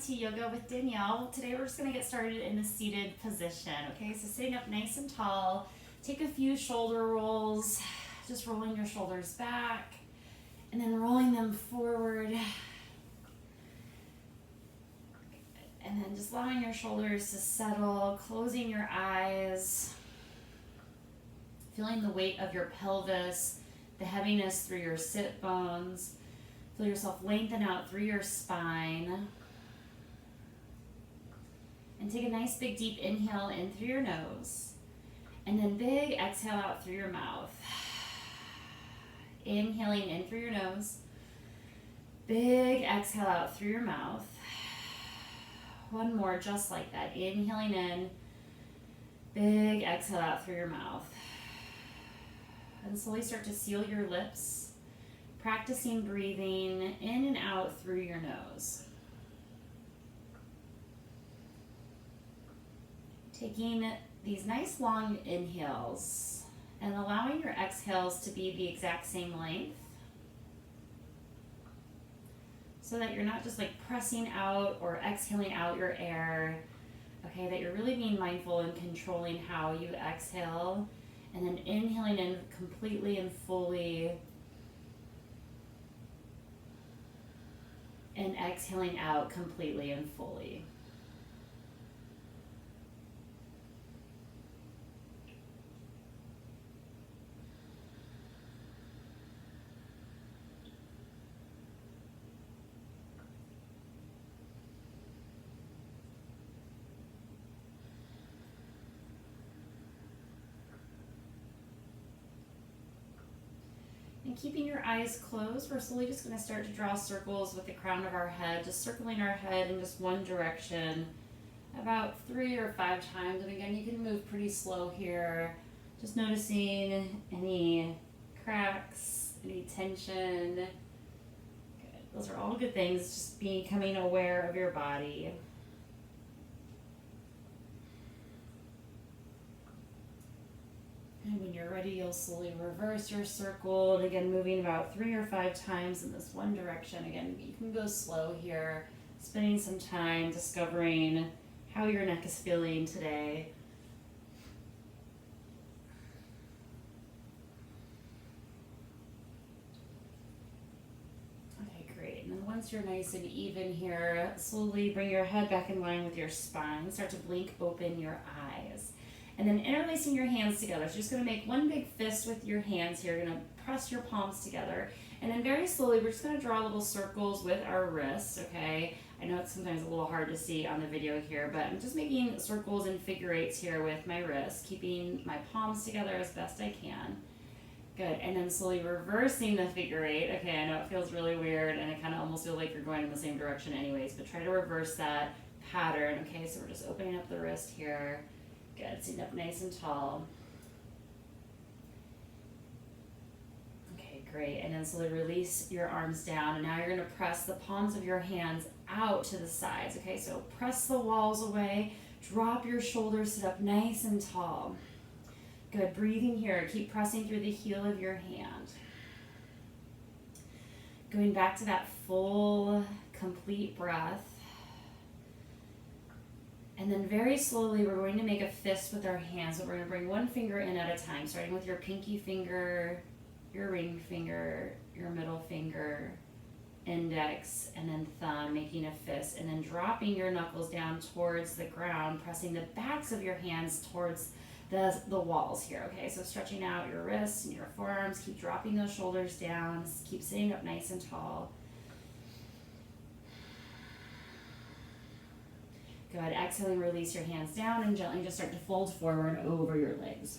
to Yoga with Danielle. Today we're just going to get started in a seated position, okay? So sitting up nice and tall, take a few shoulder rolls, just rolling your shoulders back and then rolling them forward. And then just allowing your shoulders to settle, closing your eyes, feeling the weight of your pelvis, the heaviness through your sit bones. Feel yourself lengthen out through your spine. And take a nice big deep inhale in through your nose. And then big exhale out through your mouth. Inhaling in through your nose. Big exhale out through your mouth. One more just like that. Inhaling in. Big exhale out through your mouth. And slowly start to seal your lips. Practicing breathing in and out through your nose. Taking these nice long inhales and allowing your exhales to be the exact same length so that you're not just like pressing out or exhaling out your air, okay, that you're really being mindful and controlling how you exhale and then inhaling in completely and fully and exhaling out completely and fully. And keeping your eyes closed, we're slowly just going to start to draw circles with the crown of our head, just circling our head in just one direction about 3 or 5 times. And again, you can move pretty slow here, just noticing any cracks, any tension. Good. Those are all good things, just becoming aware of your body. And when you're ready, you'll slowly reverse your circle. And again, moving about 3 or 5 times in this one direction. Again, you can go slow here, spending some time discovering how your neck is feeling today. Okay, great. And then once you're nice and even here, slowly bring your head back in line with your spine. Start to blink open your eyes. And then interlacing your hands together. So you're just going to make one big fist with your hands here. You're going to press your palms together. And then very slowly, we're just going to draw little circles with our wrists, okay? I know it's sometimes a little hard to see on the video here, but I'm just making circles and figure eights here with my wrists, keeping my palms together as best I can. Good. And then slowly reversing the figure eight. Okay, I know it feels really weird, and it kind of almost feels like you're going in the same direction anyways, but try to reverse that pattern, okay? So we're just opening up the wrist here. Good, sitting up nice and tall. Okay, great. And then slowly release your arms down. And now you're going to press the palms of your hands out to the sides. Okay, so press the walls away. Drop your shoulders, sit up nice and tall. Good, breathing here. Keep pressing through the heel of your hand. Going back to that full, complete breath. And then very slowly, we're going to make a fist with our hands. So we're going to bring one finger in at a time, starting with your pinky finger, your ring finger, your middle finger, index, and then thumb, making a fist. And then dropping your knuckles down towards the ground, pressing the backs of your hands towards the walls here. Okay, so stretching out your wrists and your forearms. Keep dropping those shoulders down. Keep sitting up nice and tall. Good. Exhaling, release your hands down and gently just start to fold forward over your legs.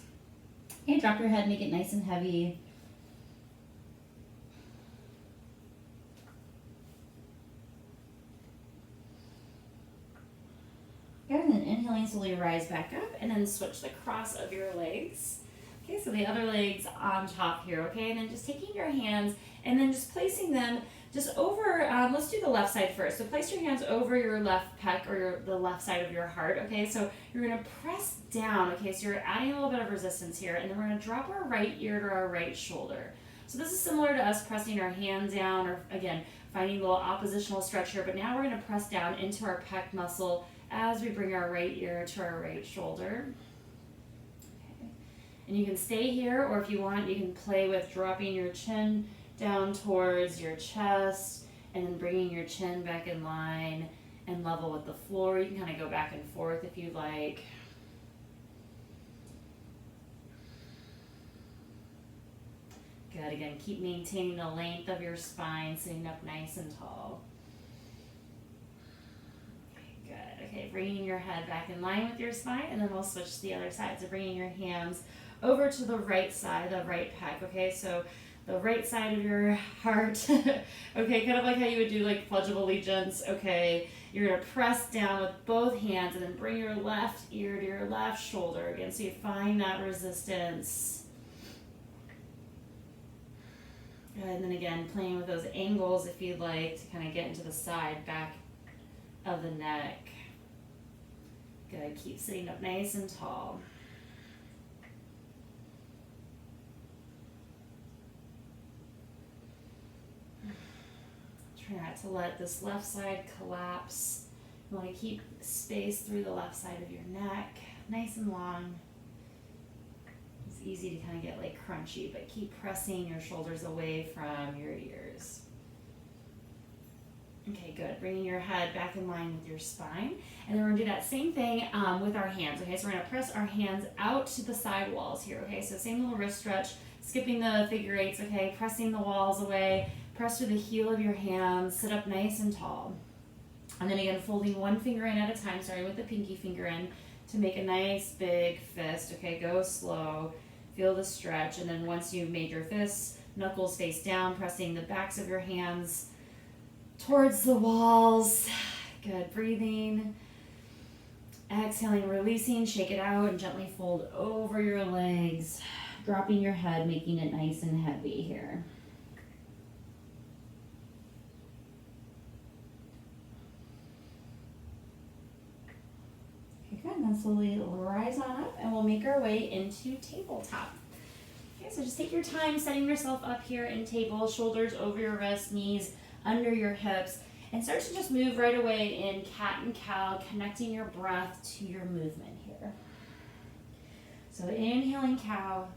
Okay, drop your head, make it nice and heavy. Good, and then inhaling, slowly rise back up and then switch the cross of your legs. Okay, so the other leg's on top here, okay? And then just taking your hands and then just placing them just over, let's do the left side first. So place your hands over your left pec or the left side of your heart, okay? So you're gonna press down, okay? So you're adding a little bit of resistance here, and then we're gonna drop our right ear to our right shoulder. So this is similar to us pressing our hand down, or again, Finding a little oppositional stretch here, but now we're going to press down into our pec muscle as we bring our right ear to our right shoulder. Okay. And you can stay here, or if you want, you can play with dropping your chin down towards your chest and then bringing your chin back in line and level with the floor. You can kind of go back and forth if you like. Good. Again, keep maintaining the length of your spine, sitting up nice and tall. Okay, good. Okay, bringing your head back in line with your spine, and then we'll switch to the other side. So bringing your hands over to the right side, the right pec. Okay, so the right side of your heart. Okay, kind of like how you would do like Pledge of Allegiance. Okay, you're going to press down with both hands and then bring your left ear to your left shoulder again, so you find that resistance. And then again, playing with those angles if you'd like to kind of get into the side, back of the neck. Good, keep sitting up nice and tall. Try not to let this left side collapse. You want to keep space through the left side of your neck, nice and long. It's easy to kind of get like crunchy, but keep pressing your shoulders away from your ears. Okay, good. Bringing your head back in line with your spine. And then we're going to do that same thing with our hands. Okay, so we're going to press our hands out to the side walls here. Okay, so same little wrist stretch, skipping the figure eights. Okay, pressing the walls away. Press through the heel of your hands. Sit up nice and tall. And then again, folding one finger in at a time, starting with the pinky finger in to make a nice big fist. Okay, go slow. Feel the stretch, and then once you've made your fists, knuckles face down, pressing the backs of your hands towards the walls. Good, breathing. Exhaling, releasing, shake it out, and gently fold over your legs, dropping your head, making it nice and heavy here. Good, and then slowly rise on up, and we'll make our way into tabletop. Okay, so just take your time setting yourself up here in table, shoulders over your wrists, knees under your hips, and start to just move right away in cat and cow, connecting your breath to your movement here. So inhaling cow,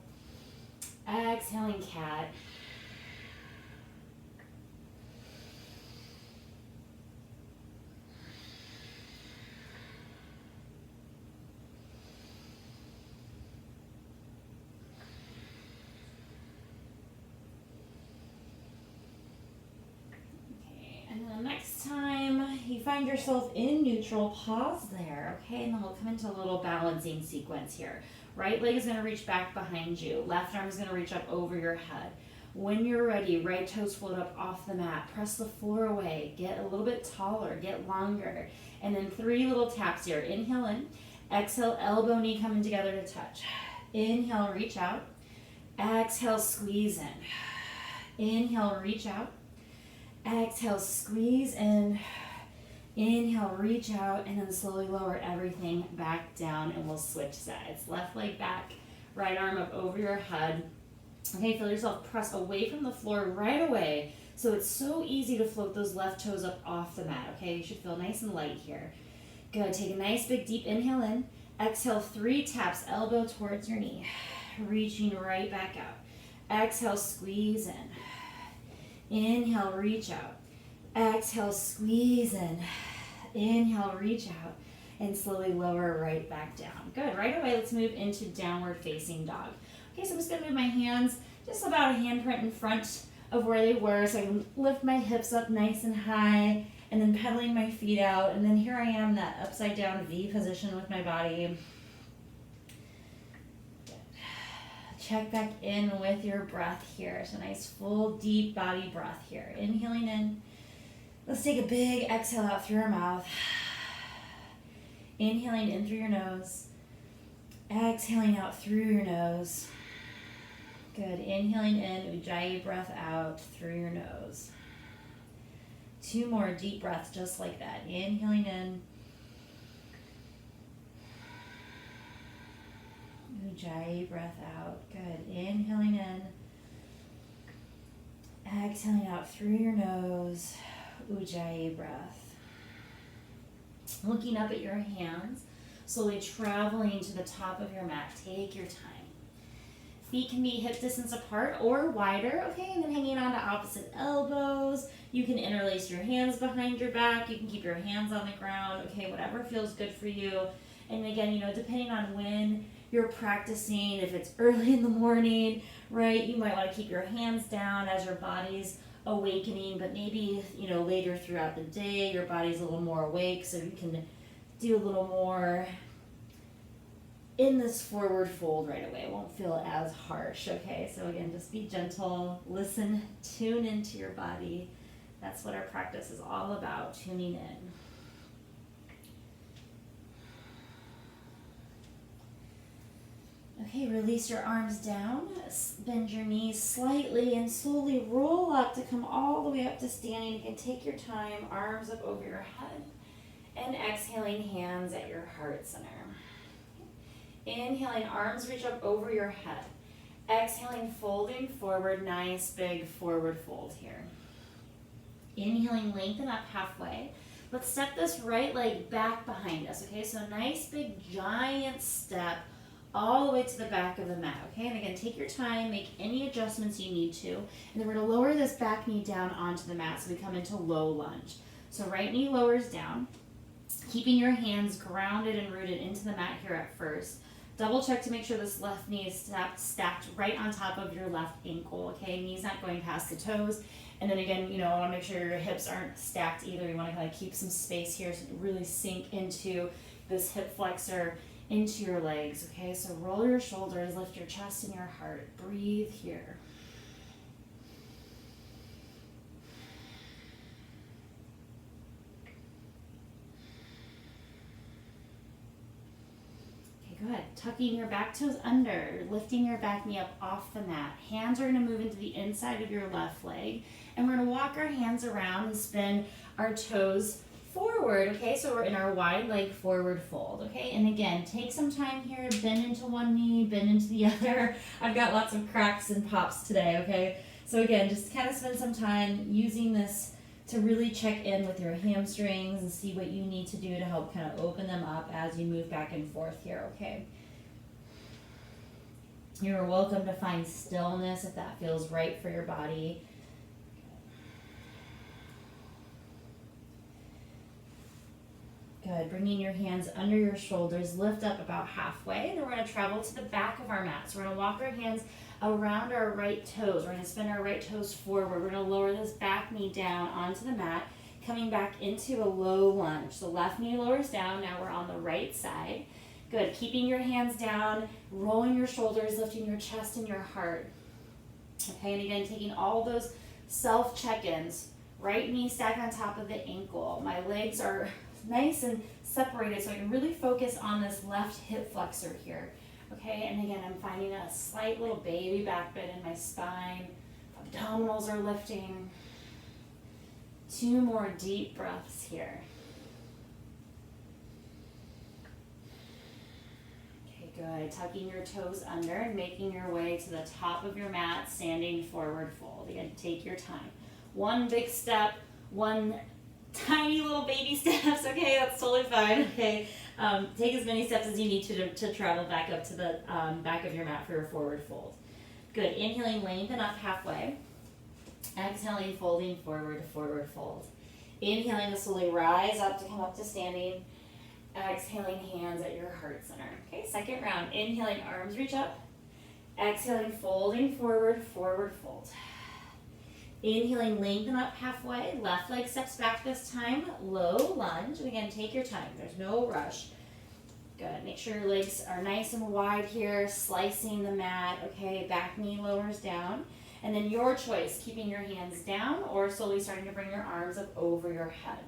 exhaling cat. Next time you find yourself in neutral, pause there, okay? And then we'll come into a little balancing sequence here. Right leg is going to reach back behind you. Left arm is going to reach up over your head. When you're ready, right toes float up off the mat. Press the floor away. Get a little bit taller. Get longer. And then 3 little taps here. Inhale in. Exhale, elbow, knee coming together to touch. Inhale, reach out. Exhale, squeeze in. Inhale, reach out. Exhale, squeeze in. Inhale, reach out, and then slowly lower everything back down, and we'll switch sides. Left leg back, right arm up over your head. Okay, feel yourself press away from the floor right away. So it's so easy to float those left toes up off the mat, okay? You should feel nice and light here. Good, take a nice big deep inhale in. Exhale, 3 taps, elbow towards your knee. Reaching right back out. Exhale, squeeze in. Inhale, reach out. Exhale, squeeze in. Inhale, reach out. And slowly lower right back down. Good. Right away, let's move into downward facing dog. Okay, so I'm just going to move my hands just about a handprint in front of where they were, so I can lift my hips up nice and high, and then pedaling my feet out. And then here I am in that upside down V position with my body. Check back in with your breath here. So nice full deep body breath here. Inhaling in. Let's take a big exhale out through our mouth. Inhaling in through your nose. Exhaling out through your nose. Good. Inhaling in, Ujjayi breath out through your nose. 2 more deep breaths just like that. Inhaling in. Ujjayi breath out. Good. Inhaling in. Exhaling out through your nose, Ujjayi breath. Looking up at your hands, slowly traveling to the top of your mat. Take your time. Feet can be hip distance apart or wider, okay? And then hanging on to opposite elbows. You can interlace your hands behind your back. You can keep your hands on the ground, okay? Whatever feels good for you. And again, you know, depending on when you're practicing, if it's early in the morning, right? You might want to keep your hands down as your body's awakening, but maybe, you know, later throughout the day, your body's a little more awake, so you can do a little more in this forward fold right away. It won't feel as harsh, okay? So again, just be gentle, listen, tune into your body. That's what our practice is all about, tuning in. Okay, release your arms down, bend your knees slightly and slowly roll up to come all the way up to standing. You can take your time, arms up over your head, and exhaling, hands at your heart center. Inhaling, arms reach up over your head. Exhaling, folding forward, nice big forward fold here. Inhaling, lengthen up halfway. Let's step this right leg back behind us, okay? So nice big giant step all the way to the back of the mat, okay? And again, take your time, make any adjustments you need to. And then we're gonna lower this back knee down onto the mat so we come into low lunge. So right knee lowers down, keeping your hands grounded and rooted into the mat here at first. Double check to make sure this left knee is stacked right on top of your left ankle, okay? Knees not going past the toes. And then again, you know, I wanna make sure your hips aren't stacked either. You wanna kind of keep some space here so you really sink into this hip flexor, into your legs, okay? So roll your shoulders, lift your chest and your heart. Breathe here. Okay, good. Tucking your back toes under, lifting your back knee up off the mat. Hands are gonna move into the inside of your left leg, and we're gonna walk our hands around and spin our toes forward, okay? So we're in our wide leg forward fold, okay? And again, take some time here, bend into one knee, bend into the other. I've got lots of cracks and pops today, okay? So again, just kind of spend some time using this to really check in with your hamstrings and see what you need to do to help kind of open them up as you move back and forth here, okay? You're welcome to find stillness if that feels right for your body. Good, bringing your hands under your shoulders, lift up about halfway, and then we're gonna travel to the back of our mat. So we're gonna walk our hands around our right toes. We're gonna spin our right toes forward. We're gonna lower this back knee down onto the mat, coming back into a low lunge. So left knee lowers down, now we're on the right side. Good, keeping your hands down, rolling your shoulders, lifting your chest and your heart. Okay, and again, taking all those self check-ins. Right knee stacked on top of the ankle. My legs are nice and separated so I can really focus on this left hip flexor here. Okay, and again, I'm finding a slight little baby back bend in my spine. Abdominals are lifting. 2 more deep breaths here. Okay, good. Tucking your toes under and making your way to the top of your mat, standing forward fold. Again, take your time. One big step, one tiny little baby steps, okay, that's totally fine, okay. Take as many steps as you need to travel back up to the back of your mat for your forward fold. Good, inhaling, lengthen up halfway. Exhaling, folding forward, forward fold. Inhaling to slowly rise up to come up to standing. Exhaling, hands at your heart center. Okay, second round. Inhaling, arms reach up. Exhaling, folding forward, forward fold. Inhaling, lengthen up halfway. Left leg steps back this time. Low lunge. And again, take your time. There's no rush. Good. Make sure your legs are nice and wide here. Slicing the mat. Okay, back knee lowers down. And then your choice, keeping your hands down or slowly starting to bring your arms up over your head.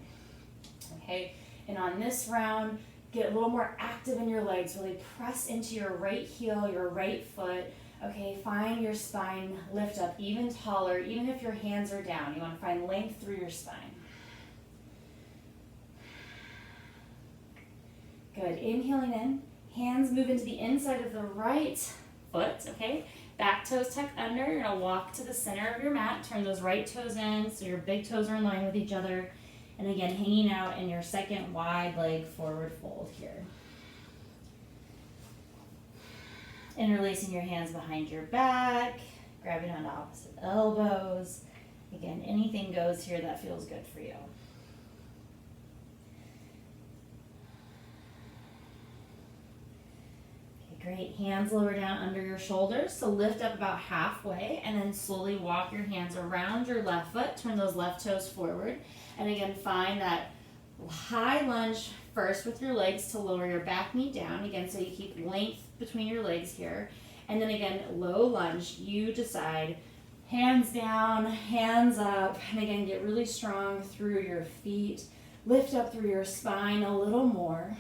Okay, and on this round, get a little more active in your legs. Really press into your right heel, your right foot. Okay, find your spine lift up even taller, even if your hands are down. You want to find length through your spine. Good, inhaling in. Hands move into the inside of the right foot, okay? Back toes tuck under. You're going to walk to the center of your mat. Turn those right toes in so your big toes are in line with each other. And again, hanging out in your second wide leg forward fold here. Interlacing your hands behind your back, grabbing onto opposite elbows. Again, anything goes here that feels good for you. Okay, great. Hands lower down under your shoulders. So lift up about halfway and then slowly walk your hands around your left foot. Turn those left toes forward. And again, find that high lunge first with your legs to lower your back knee down. Again, so you keep length between your legs here. And then again, low lunge. You decide hands down, hands up. And again, get really strong through your feet. Lift up through your spine a little more.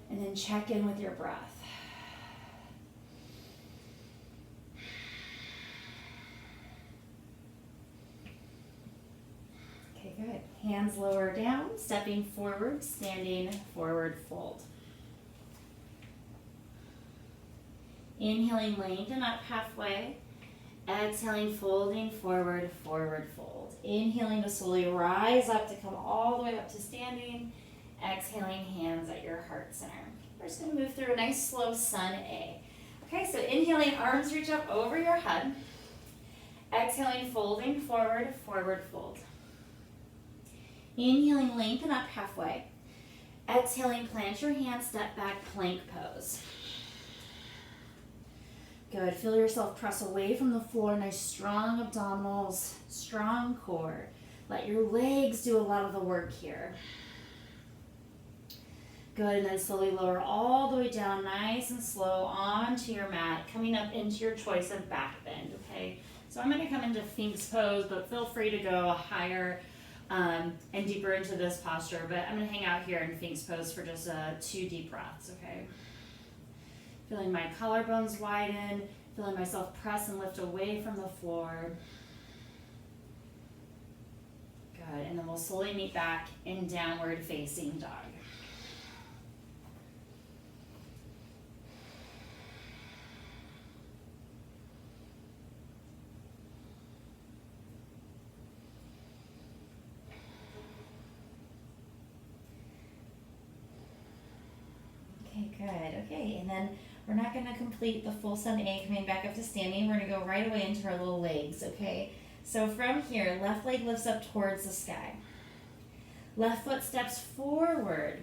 And then check in with your breath. Okay, good. Hands lower down, stepping forward, standing forward fold. Inhaling, lengthen up halfway. Exhaling, folding forward, forward fold. Inhaling to slowly rise up to come all the way up to standing. Exhaling, hands at your heart center. We're just going to move through a nice slow sun A. Okay, so inhaling, arms reach up over your head. Exhaling, folding forward, forward fold. Inhaling, lengthen up halfway. Exhaling, plant your hands, step back, plank pose. Good. Feel yourself press away from the floor. Nice strong abdominals, strong core. Let your legs do a lot of the work here. Good. And then slowly lower all the way down, nice and slow, onto your mat, coming up into your choice of back bend. Okay. So I'm going to come into Sphinx pose, but feel free to go higher and deeper into this posture. But I'm going to hang out here in Sphinx pose for just 2 deep breaths. Okay. Feeling my collarbones widen, feeling myself press and lift away from the floor. Good, and then we'll slowly meet back in downward facing dog. Okay, good. Okay, and then we're not going to complete the full sun A coming back up to standing. We're going to go right away into our little legs, okay? So from here, left leg lifts up towards the sky. Left foot steps forward.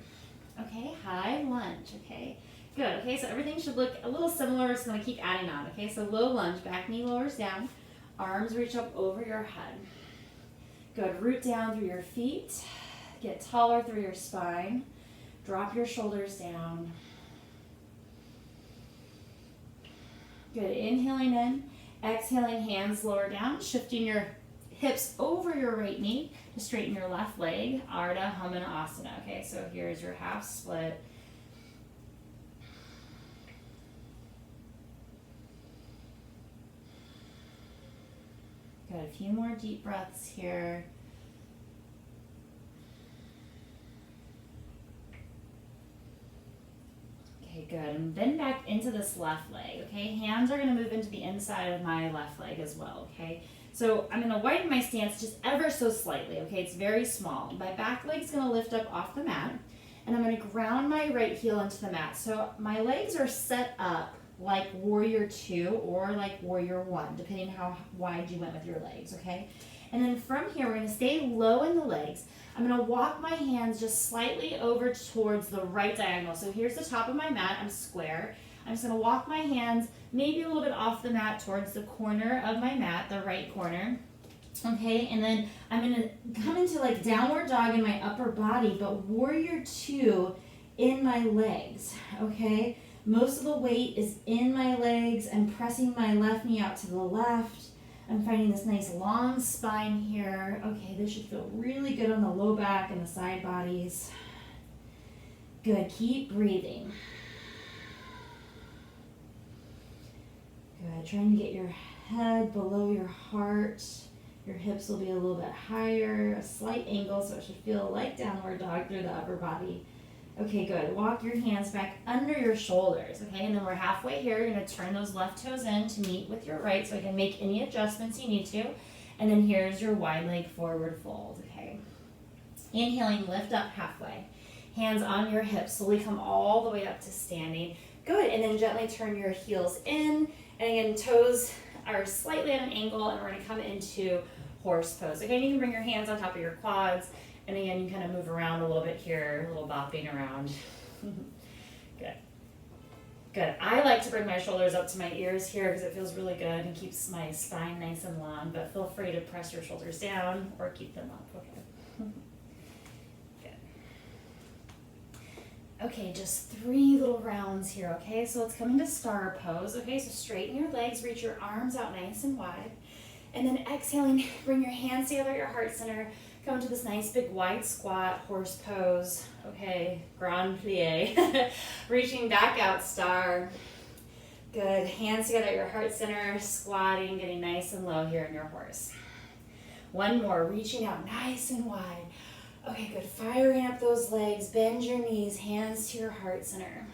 Okay, high lunge, okay? Good, okay, so everything should look a little similar. It's going to keep adding on, okay? So low lunge, back knee lowers down. Arms reach up over your head. Good, root down through your feet. Get taller through your spine. Drop your shoulders down. Good, inhaling in, exhaling, hands lower down, shifting your hips over your right knee to straighten your left leg, Ardha Hamanasana. Okay, so here's your half split. Got a few more deep breaths here. Okay, good. And then back into this left leg, okay? Hands are going to move into the inside of my left leg as well, okay? So I'm going to widen my stance just ever so slightly, okay? It's very small. My back leg's going to lift up off the mat, and I'm going to ground my right heel into the mat. So my legs are set up like Warrior 2 or like Warrior 1, depending how wide you went with your legs, okay? And then from here, we're going to stay low in the legs. I'm going to walk my hands just slightly over towards the right diagonal. So here's the top of my mat. I'm square. I'm just going to walk my hands maybe a little bit off the mat towards the corner of my mat, the right corner. Okay, and then I'm going to come into like downward dog in my upper body, but Warrior 2 in my legs, okay? Most of the weight is in my legs. I'm pressing my left knee out to the left. I'm finding this nice long spine here. Okay, this should feel really good on the low back and the side bodies. Good, keep breathing. Good, trying to get your head below your heart. Your hips will be a little bit higher, a slight angle, so it should feel like downward dog through the upper body. Okay, good. Walk your hands back under your shoulders, okay? And then we're halfway here. You're gonna turn those left toes in to meet with your right, so you can make any adjustments you need to. And then here's your wide leg forward fold, okay? Inhaling, lift up halfway. Hands on your hips, slowly come all the way up to standing. Good, and then gently turn your heels in. And again, toes are slightly at an angle, and we're gonna come into horse pose. Again, you can bring your hands on top of your quads. And again, you kind of move around a little bit here, a little bopping around. Good. Good. I like to bring my shoulders up to my ears here because it feels really good and keeps my spine nice and long, but feel free to press your shoulders down or keep them up, okay? Good. Okay, just 3 little rounds here, okay? So let's come into star pose, okay? So straighten your legs, reach your arms out nice and wide. And then exhaling, bring your hands together at your heart center. Come to this nice big wide squat, horse pose, okay, grand plie. Reaching back out, star. Good, hands together at your heart center, squatting, getting nice and low here in your horse. One more, reaching out nice and wide. Okay, good, firing up those legs, bend your knees, hands to your heart center.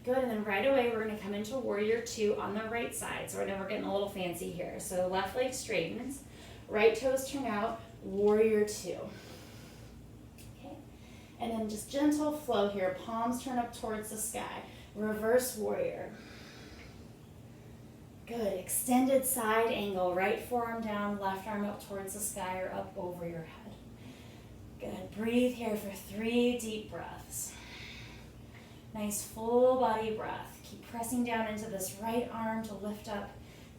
Good, and then right away we're gonna come into warrior 2 on the right side. So we're getting a little fancy here. So left leg straightens, right toes turn out, warrior 2. Okay, and then just gentle flow here, palms turn up towards the sky, reverse warrior. Good, extended side angle, right forearm down, left arm up towards the sky or up over your head. Good, breathe here for 3 deep breaths. Nice full body breath. Keep pressing down into this right arm to lift up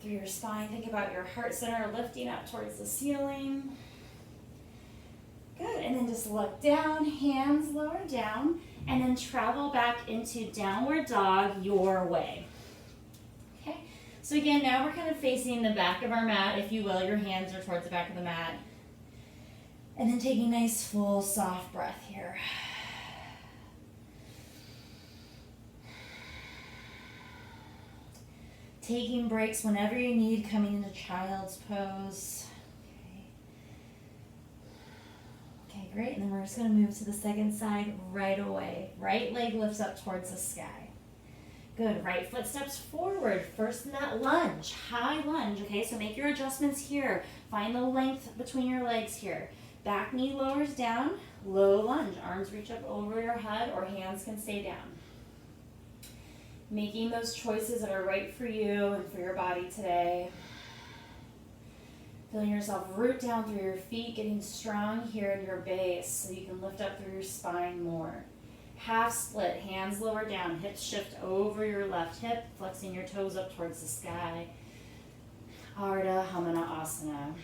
through your spine. Think about your heart center lifting up towards the ceiling. Good, and then just look down, hands lower down, and then travel back into downward dog your way. Okay, so again, now we're kind of facing the back of our mat, if you will. Your hands are towards the back of the mat. And then taking a nice full soft breath here. Taking breaks whenever you need, coming into child's pose. Okay, great. And then we're just going to move to the second side right away. Right leg lifts up towards the sky. Good. Right foot steps forward. First in that lunge, high lunge. Okay, so make your adjustments here. Find the length between your legs here. Back knee lowers down, low lunge. Arms reach up over your head or hands can stay down. Making those choices that are right for you and for your body today. Feeling yourself root down through your feet, getting strong here in your base so you can lift up through your spine more. Half split, hands lower down, hips shift over your left hip, flexing your toes up towards the sky. Ardha Hamana Asana.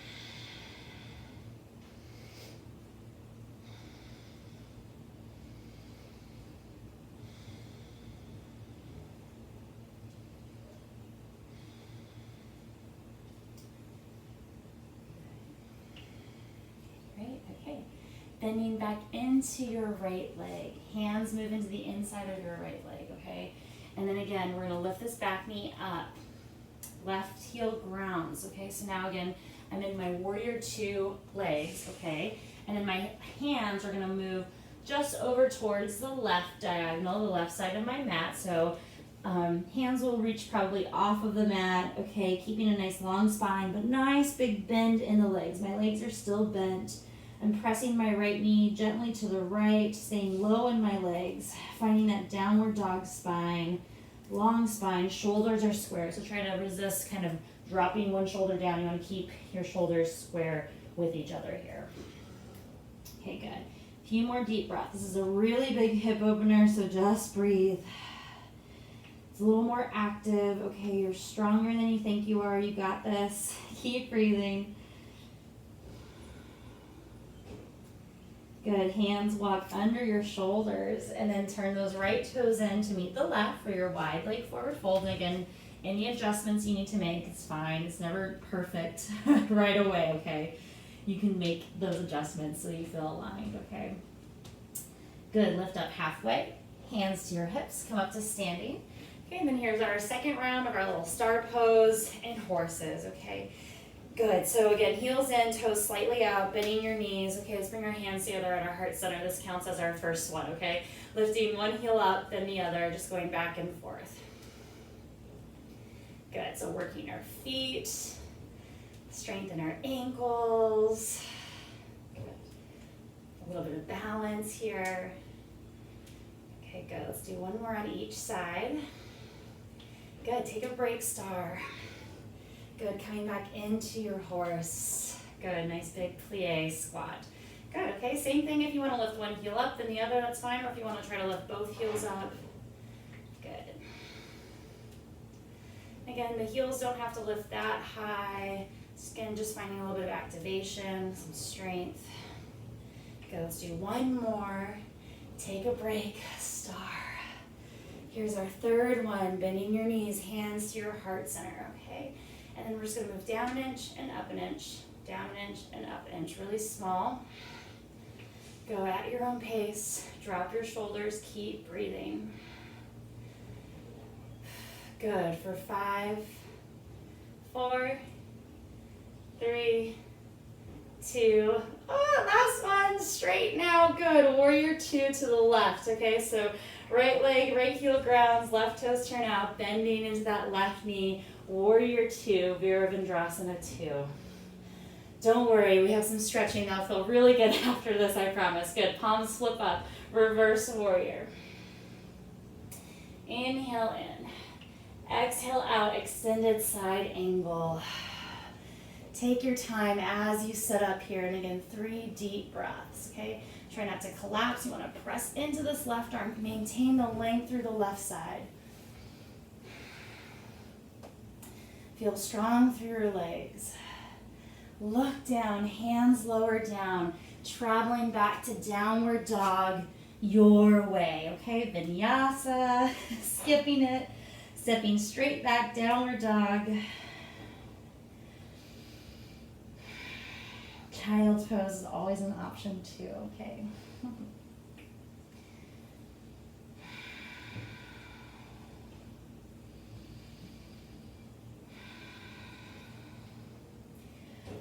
Bending back into your right leg. Hands move into the inside of your right leg, okay? And then again, we're gonna lift this back knee up. Left heel grounds, okay? So now again, I'm in my warrior 2 legs, okay? And then my hands are gonna move just over towards the left diagonal, the left side of my mat. So hands will reach probably off of the mat, okay? Keeping a nice long spine, but nice big bend in the legs. My legs are still bent. I'm pressing my right knee gently to the right, staying low in my legs, finding that downward dog spine, long spine, shoulders are square. So try to resist kind of dropping one shoulder down. You want to keep your shoulders square with each other here. Okay, good. A few more deep breaths. This is a really big hip opener, so just breathe. It's a little more active. Okay, you're stronger than you think you are. You got this. Keep breathing. Good, hands walk under your shoulders and then turn those right toes in to meet the left for your wide leg forward fold. And again, any adjustments you need to make, it's fine. It's never perfect right away, okay? You can make those adjustments so you feel aligned, okay? Good, lift up halfway, hands to your hips, come up to standing. Okay, and then here's our second round of our little star pose and horses, okay? Good. So again, heels in, toes slightly out, bending your knees. Okay, let's bring our hands together at our heart center. This counts as our first one, okay? Lifting one heel up, then the other, just going back and forth. Good. So working our feet, strengthen our ankles. Good. A little bit of balance here. Okay, good. Let's do one more on each side. Good. Take a break star. Good, coming back into your horse. Good, nice big plie squat. Good, okay, same thing if you want to lift one heel up, then the other, that's fine, or if you want to try to lift both heels up. Good. Again, the heels don't have to lift that high. Again, just finding a little bit of activation, some strength. Good, let's do one more. Take a break, star. Here's our third one, bending your knees, hands to your heart center, okay? And then we're just going to move down an inch and up an inch, down an inch and up an inch, really small. Go at your own pace, drop your shoulders, keep breathing. Good, for 5, 4, 3, 2, last one, straight now, good, warrior 2 to the left, okay, so right leg, right heel grounds, left toes turn out, bending into that left knee, warrior 2, Virabhadrasana 2. Don't worry, we have some stretching now. Feel really good after this, I promise. Good, palms flip up, reverse warrior. Inhale in, exhale out, extended side angle. Take your time as you set up here, and again, 3 deep breaths, okay? Try not to collapse. You want to press into this left arm, maintain the length through the left side. Feel strong through your legs. Look down, hands lower down, traveling back to downward dog your way, okay? Vinyasa, skipping it, stepping straight back, downward dog. Child's pose is always an option too, okay?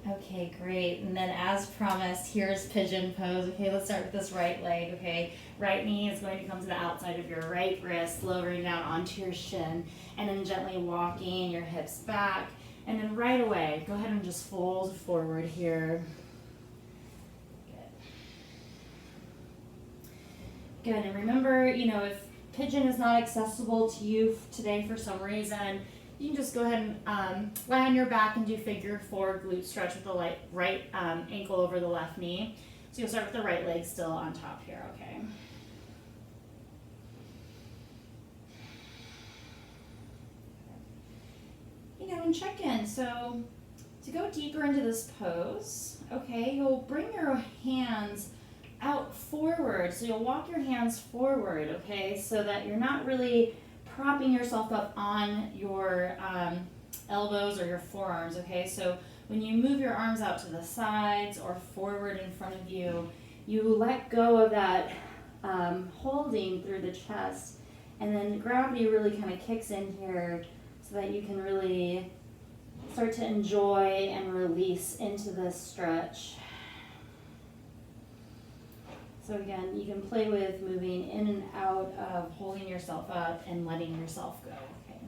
Okay, great. And then as promised, here's pigeon pose. Okay, let's start with this right leg, okay? Right knee is going to come to the outside of your right wrist, lowering down onto your shin, and then gently walking your hips back. And then right away, go ahead and just fold forward here. Good, and remember, if pigeon is not accessible to you today for some reason, you can just go ahead and lie on your back and do figure 4 glute stretch with the right ankle over the left knee. So you'll start with the right leg still on top here, okay? And check in. So to go deeper into this pose, okay, you'll bring your hands out forward. So you'll walk your hands forward, okay, so that you're not really propping yourself up on your elbows or your forearms, okay? So when you move your arms out to the sides or forward in front of you, you let go of that holding through the chest, and then gravity really kind of kicks in here so that you can really start to enjoy and release into this stretch. So again, you can play with moving in and out of holding yourself up and letting yourself go, okay?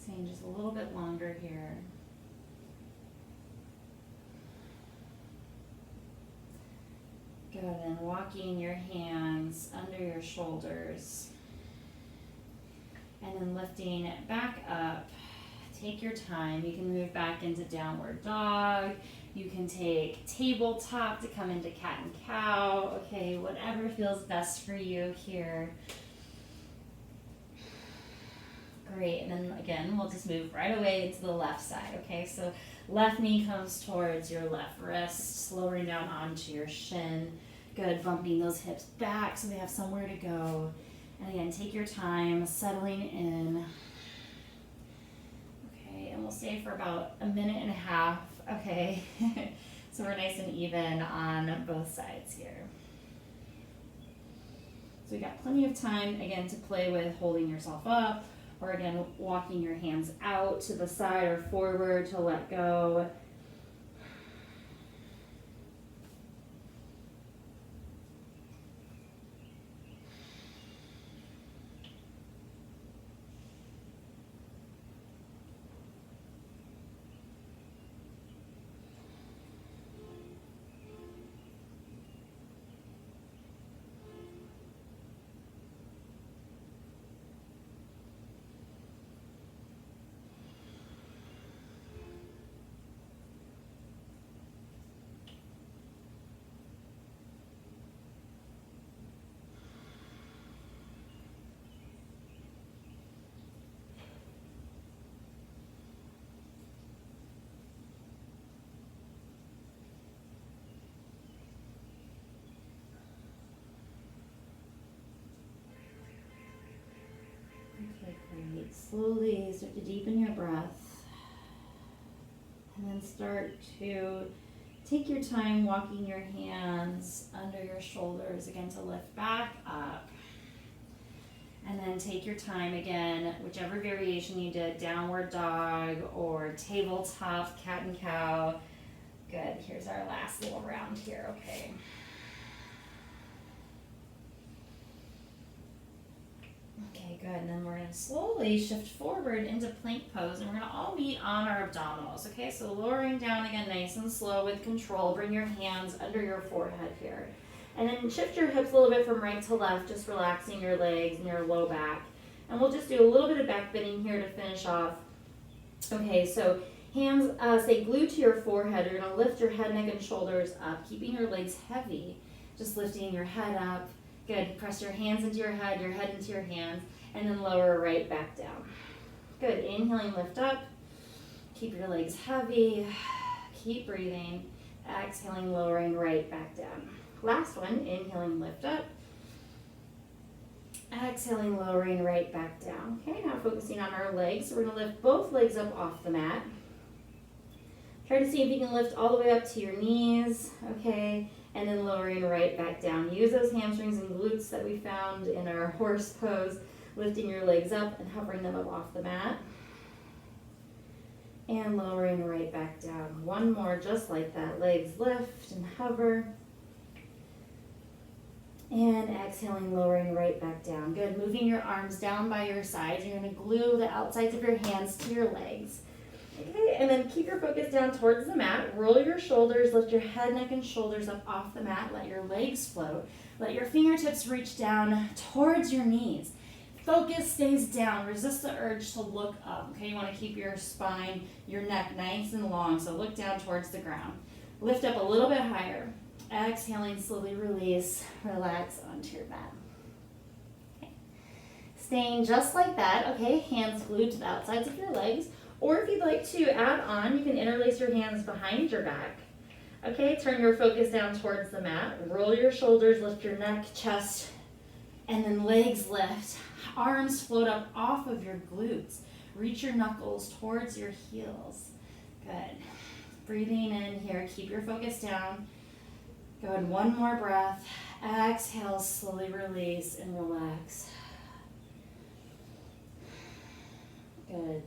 Staying just a little bit longer here. Good, and walking your hands under your shoulders. And then lifting it back up. Take your time. You can move back into downward dog. You can take tabletop to come into cat and cow. Okay, whatever feels best for you here. Great, and then again, we'll just move right away into the left side, okay? So left knee comes towards your left wrist, lowering down onto your shin. Good, bumping those hips back so they have somewhere to go. And again, take your time, settling in. Okay, and we'll stay for about a minute and a half, okay? So we're nice and even on both sides here. So you got plenty of time, again, to play with holding yourself up, or again, walking your hands out to the side or forward to let go. Okay, great. Slowly start to deepen your breath. And then start to take your time walking your hands under your shoulders, again, to lift back up. And then take your time again, whichever variation you did, downward dog or tabletop cat and cow. Good. Here's our last little round here. Okay. Okay, good. And then we're going to slowly shift forward into plank pose, and we're going to all meet on our abdominals. Okay, so lowering down again, nice and slow with control. Bring your hands under your forehead here. And then shift your hips a little bit from right to left, just relaxing your legs and your low back. And we'll just do a little bit of back bending here to finish off. Okay, so hands stay glued to your forehead. You're going to lift your head, neck, and shoulders up, keeping your legs heavy. Just lifting your head up. Good. Press your hands into your head into your hands, and then lower right back down. Good. Inhaling, lift up. Keep your legs heavy. Keep breathing. Exhaling, lowering right back down. Last one. Inhaling, lift up. Exhaling, lowering right back down. Okay, now focusing on our legs. So we're going to lift both legs up off the mat. Try to see if you can lift all the way up to your knees. Okay. And then lowering right back down. Use those hamstrings and glutes that we found in our horse pose, lifting your legs up and hovering them up off the mat. And lowering right back down. One more just like that. Legs lift and hover. And exhaling, lowering right back down. Good. Moving your arms down by your sides. You're going to glue the outsides of your hands to your legs. Okay, and then keep your focus down towards the mat. Roll your shoulders, lift your head, neck, and shoulders up off the mat. Let your legs float. Let your fingertips reach down towards your knees. Focus stays down. Resist the urge to look up. Okay, you want to keep your spine, your neck nice and long, so look down towards the ground. Lift up a little bit higher. Exhaling, slowly release, relax onto your mat. Okay. Staying just like that, okay, hands glued to the outsides of your legs. Or if you'd like to add on, you can interlace your hands behind your back. Okay, turn your focus down towards the mat. Roll your shoulders, lift your neck, chest, and then legs lift. Arms float up off of your glutes. Reach your knuckles towards your heels. Good. Breathing in here. Keep your focus down. Good. One more breath. Exhale, slowly release and relax. Good.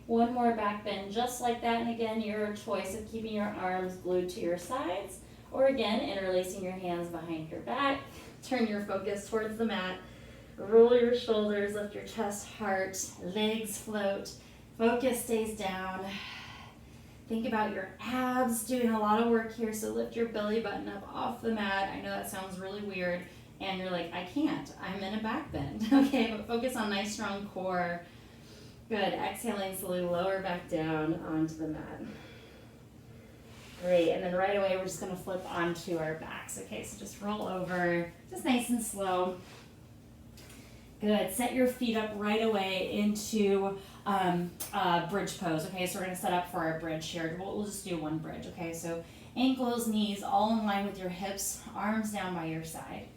One more back bend just like that, and again, your choice of keeping your arms glued to your sides, or again, interlacing your hands behind your back. Turn your focus towards the mat. Roll your shoulders, lift your chest, heart, legs float. Focus stays down. Think about your abs, doing a lot of work here, so lift your belly button up off the mat. I know that sounds really weird, and you're like, I can't, I'm in a back bend. Okay, but focus on nice, strong core. Good. Exhaling, slowly lower back down onto the mat. Great. And then right away, we're just going to flip onto our backs. Okay, so just roll over, just nice and slow. Good. Set your feet up right away into bridge pose. Okay, so we're going to set up for our bridge here. We'll just do one bridge. Okay, so ankles, knees, all in line with your hips, arms down by your side.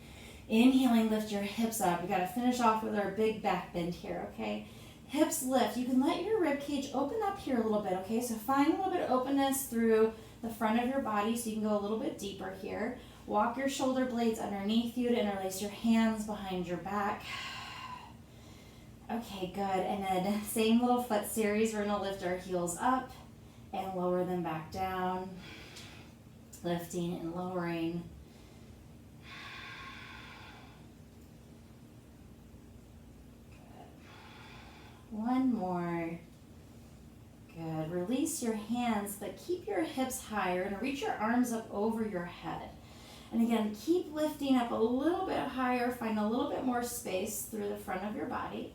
Inhaling, lift your hips up. We got to finish off with our big back bend here. Okay. Hips lift. You can let your rib cage open up here a little bit, okay? So find a little bit of openness through the front of your body so you can go a little bit deeper here. Walk your shoulder blades underneath you to interlace your hands behind your back. Okay, good. And then same little foot series. We're going to lift our heels up and lower them back down. Lifting and lowering. Good. One more. Good. Release your hands, but keep your hips higher and reach your arms up over your head. And again, keep lifting up a little bit higher. Find a little bit more space through the front of your body.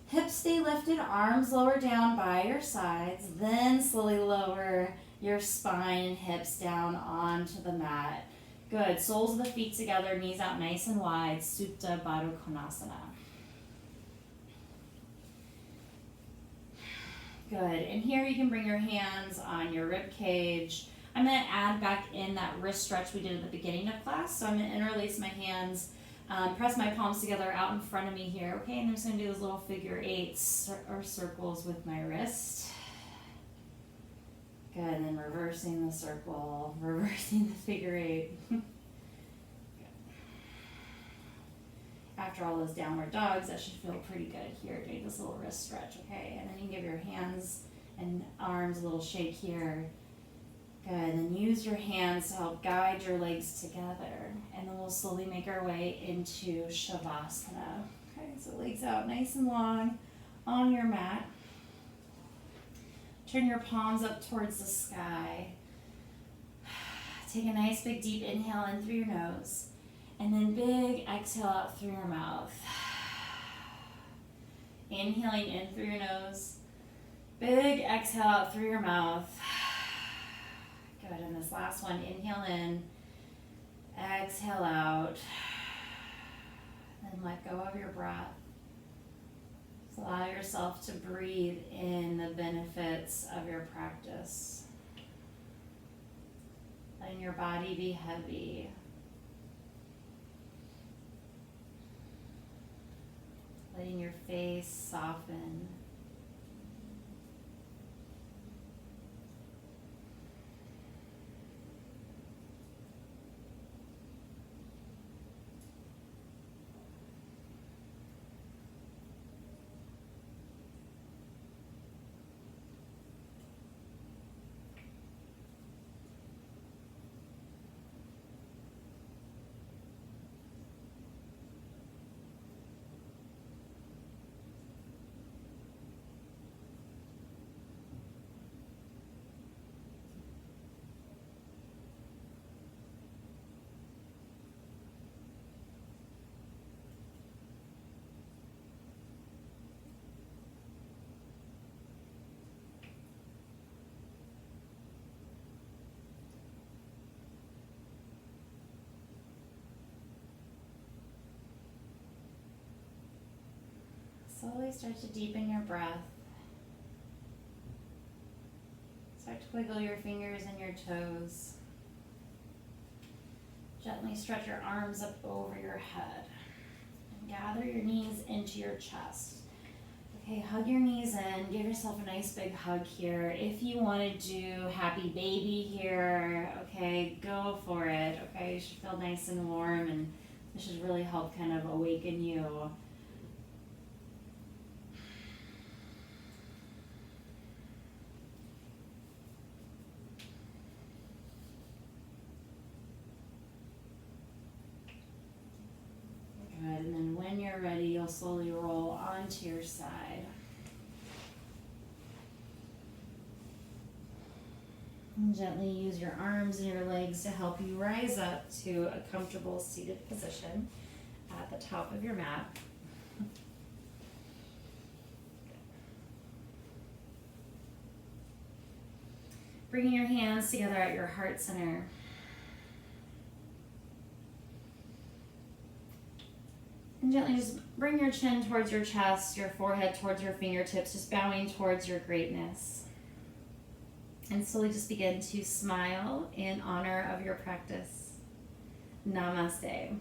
Hips stay lifted, arms lower down by your sides. Then slowly lower your spine and hips down onto the mat. Good. Soles of the feet together, knees out nice and wide. Supta Baddha Konasana. Good. And here you can bring your hands on your rib cage. I'm going to add back in that wrist stretch we did at the beginning of class. So I'm going to interlace my hands, press my palms together out in front of me here. Okay, and I'm just going to do those little figure eights or circles with my wrist. Good. And then reversing the circle, reversing the figure eight. After all those downward dogs, that should feel pretty good here, doing this little wrist stretch, okay? And then you can give your hands and arms a little shake here. Good, and then use your hands to help guide your legs together. And then we'll slowly make our way into Shavasana. Okay, so legs out nice and long on your mat. Turn your palms up towards the sky. Take a nice big deep inhale in through your nose. And then big exhale out through your mouth. Inhaling in through your nose. Big exhale out through your mouth. Good, and this last one, inhale in. Exhale out. And let go of your breath. Just allow yourself to breathe in the benefits of your practice. Letting your body be heavy. Letting your face soften. Slowly start to deepen your breath. Start to wiggle your fingers and your toes. Gently stretch your arms up over your head. And gather your knees into your chest. Okay, hug your knees in. Give yourself a nice big hug here. If you want to do happy baby here, okay, go for it. Okay, you should feel nice and warm, and this should really help kind of awaken you. Good, and then when you're ready, you'll slowly roll onto your side. And gently use your arms and your legs to help you rise up to a comfortable seated position at the top of your mat. Bringing your hands together at your heart center. And gently just bring your chin towards your chest, your forehead towards your fingertips, just bowing towards your greatness. And slowly just begin to smile in honor of your practice. Namaste.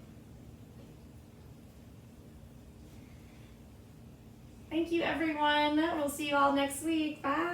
Thank you, everyone. We'll see you all next week. Bye.